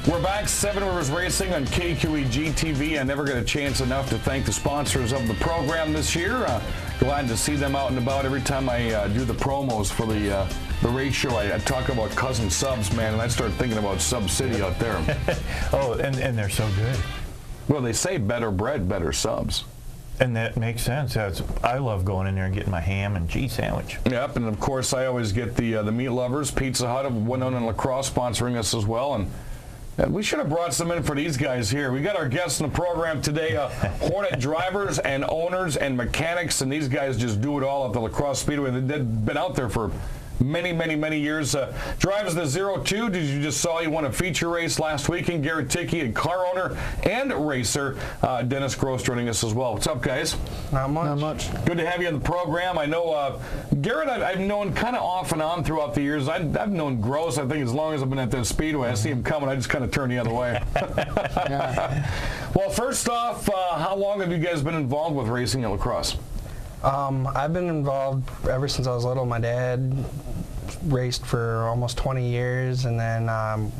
We're back, Seven Rivers Racing on KQEG TV. I never get a chance enough to thank the sponsors of the program this year. Glad to see them out and about. Every time I do the promos for the race show, I talk about Cousin Subs, man, and I start thinking about Sub City out there. Oh, and they're so good. Well, they say better bread, better subs. And that makes sense. I love going in there and getting my ham and cheese sandwich. Yep, and of course I always get the Meat Lovers, Pizza Hut of Winona and La Crosse sponsoring us as well. And we should have brought some in for these guys here. We got our guests in the program today, Hornet drivers and owners and mechanics, and these guys just do it all at the Crosse Speedway. They've been out there for many years. Drives the 02. Did you just saw he won a feature race last weekend? Garrett Thicke, and car owner and racer Dennis Gross joining us as well. What's up, guys? Not much. Good to have you on the program. I know Garrett I've known kind of off and on throughout the years. I've known Gross, I think, as long as I've been at the Speedway. I see him coming, I just kind of turn the other way. Yeah. Well, first off, how long have you guys been involved with racing at La Crosse? I've been involved ever since I was little. My dad raced for almost 20 years, and then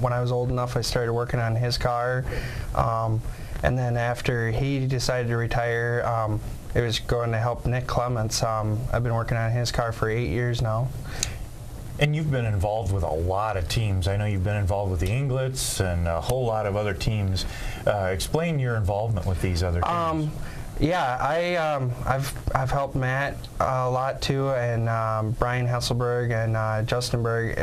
when I was old enough, I started working on his car. And then after he decided to retire, it was going to help Nick Clements. I've been working on his car for 8 years now. And you've been involved with a lot of teams. I know you've been involved with the Inglets and a whole lot of other teams. Explain your involvement with these other teams. Yeah, I've helped Matt a lot too, and Brian Hesselberg and Justin Berg.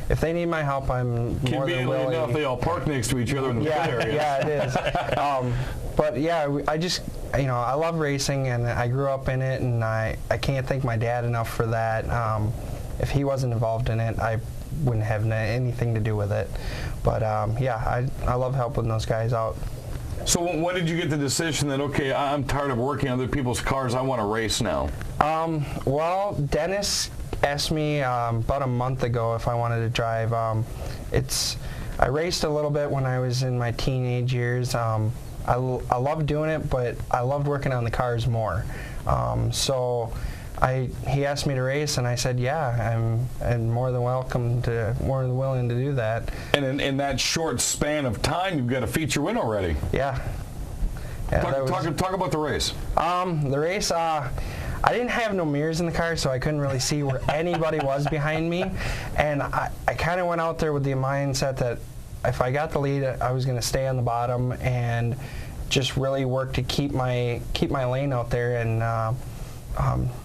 If they need my help, I'm more than willing. Enough, they all park next to each other in the pit area. Yeah, it is. But yeah, I just, I love racing, and I grew up in it, and I can't thank my dad enough for that. If he wasn't involved in it, I wouldn't have anything to do with it. But yeah, I love helping those guys out. So when did you get the decision that, okay, I'm tired of working on other people's cars, I want to race now? Well, Dennis asked me about a month ago if I wanted to drive. I raced a little bit when I was in my teenage years. I loved doing it, but I loved working on the cars more. So he asked me to race, and I said, yeah, I'm more than willing to do that. And in that short span of time, you've got a feature win already. Yeah. Talk about the race. The race, I didn't have no mirrors in the car, so I couldn't really see where anybody was behind me. And I kind of went out there with the mindset that if I got the lead, I was going to stay on the bottom and just really work to keep my lane out there and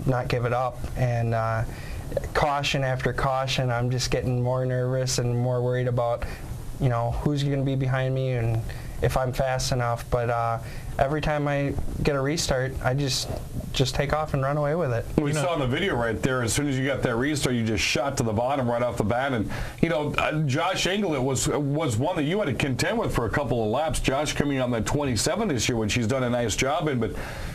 not give it up. And caution after caution, I'm just getting more nervous and more worried about, who's going to be behind me and if I'm fast enough. But every time I get a restart, I just take off and run away with it. We saw in the video right there, as soon as you got that restart, you just shot to the bottom right off the bat. And, Josh Englert was one that you had to contend with for a couple of laps. Josh coming on that 27 this year, which he's done a nice job in. But,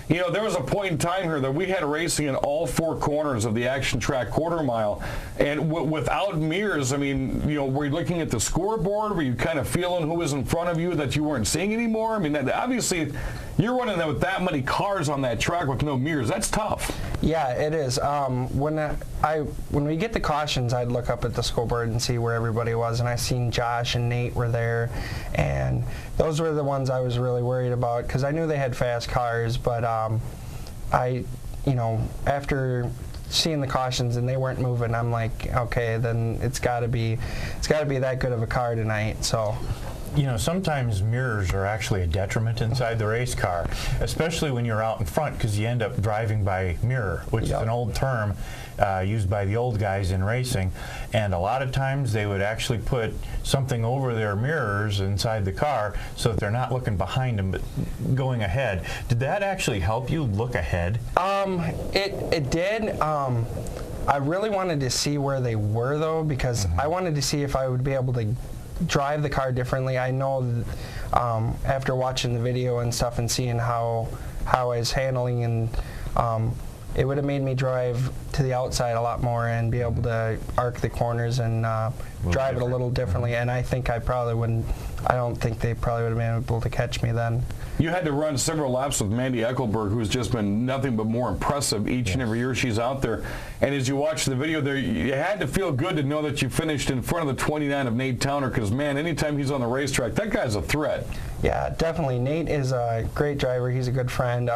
there was a point in time here that we had racing in all four corners of the action track quarter mile. And without mirrors, were you looking at the scoreboard? Were you kind of feeling who was in front of you that you weren't seeing anymore? Obviously, you're running with that many cars on that track with no mirrors. That's tough. Yeah, it is. When we get the cautions, I'd look up at the scoreboard and see where everybody was, and I seen Josh and Nate were there, and those were the ones I was really worried about because I knew they had fast cars, but after seeing the cautions and they weren't moving, I'm like, okay, then it's got to be that good of a car tonight. So. Sometimes mirrors are actually a detriment inside the race car, especially when you're out in front because you end up driving by mirror, which is an old term used by the old guys in racing. And a lot of times they would actually put something over their mirrors inside the car so that they're not looking behind them but going ahead. Did that actually help you look ahead? It did. I really wanted to see where they were, though, because I wanted to see if I would be able to drive the car differently. I know after watching the video and stuff and seeing how I was handling, and it would have made me drive to the outside a lot more and be able to arc the corners and drive it a little differently. And I think I don't think they probably would have been able to catch me then. You had to run several laps with Mandy Eckelberg, who's just been nothing but more impressive each and every year she's out there. And as you watch the video there, you had to feel good to know that you finished in front of the 29 of Nate Towner, because, man, anytime he's on the racetrack, that guy's a threat. Yeah, definitely. Nate is a great driver. He's a good friend.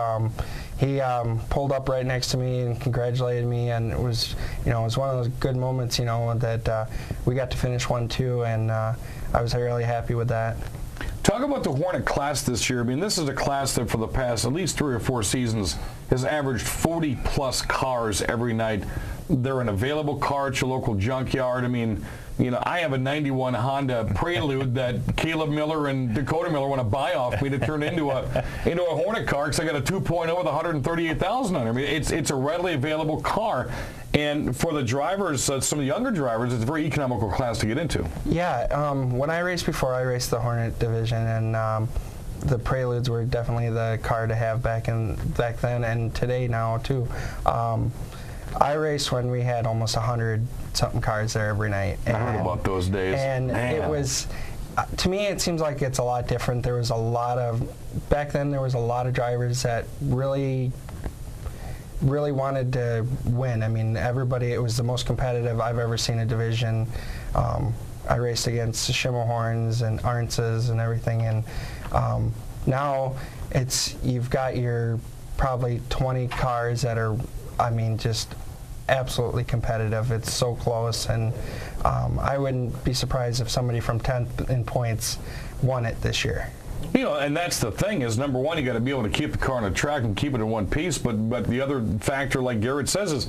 He pulled up right next to me and congratulated me, and it was, it was one of those good moments, that we got to finish 1-2, and I was really happy with that. Talk about the Hornet class this year. I mean, this is a class that for the past at least 3 or 4 seasons has averaged 40-plus cars every night. They're an available car at your local junkyard. I mean, I have a 91 Honda Prelude that Caleb Miller and Dakota Miller want to buy off me to turn into a Hornet car, because I got a 2.0 with 138,000 on it. I mean, it's a readily available car. And for the drivers, some of the younger drivers, it's a very economical class to get into. Yeah, when I raced before, I raced the Hornet Division, and the Preludes were definitely the car to have back then and today now too. I raced when we had almost 100-something cars there every night. I heard about those days. And it was, to me, it seems like it's a lot different. There was back then there was a lot of drivers that really wanted to win. I mean, it was the most competitive I've ever seen a division. I raced against Schimmelhorns and Arntzes and everything, and now you've got your probably 20 cars that are, just absolutely competitive. It's so close, and I wouldn't be surprised if somebody from 10th in points won it this year. And that's the thing is, number one, you got to be able to keep the car on the track and keep it in one piece. But the other factor, like Garrett says, is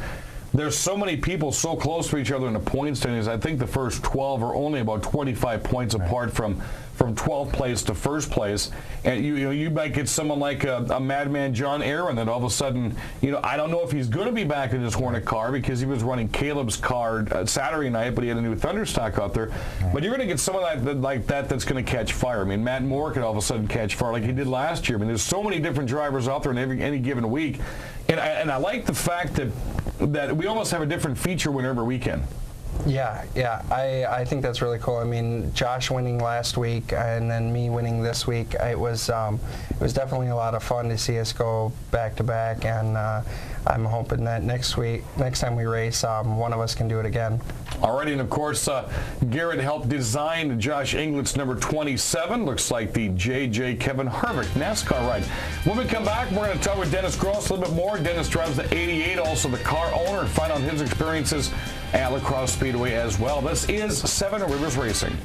there's so many people so close to each other in the point standings. I think the first 12 are only about 25 points apart from 12th place to first place. And you might get someone like a madman John Aaron that all of a sudden, I don't know if he's going to be back in his Hornet car, because he was running Caleb's car Saturday night, but he had a new Thunderstock out there. Right. But you're going to get someone like that that's going to catch fire. I mean, Matt Moore could all of a sudden catch fire like he did last year. I mean, there's so many different drivers out there in any given week. And I like the fact that we almost have a different feature win every weekend. Yeah, I think that's really cool. I mean, Josh winning last week and then me winning this week, it was definitely a lot of fun to see us go back to back, and I'm hoping that next time we race, one of us can do it again. Alrighty, and of course, Garrett helped design Josh Inglett's number 27. Looks like the J.J. Kevin Harvick NASCAR ride. When we come back, we're going to talk with Dennis Gross a little bit more. Dennis drives the 88, also the car owner, and find out his experiences at Crosse Speedway as well. This is Seven Rivers Racing.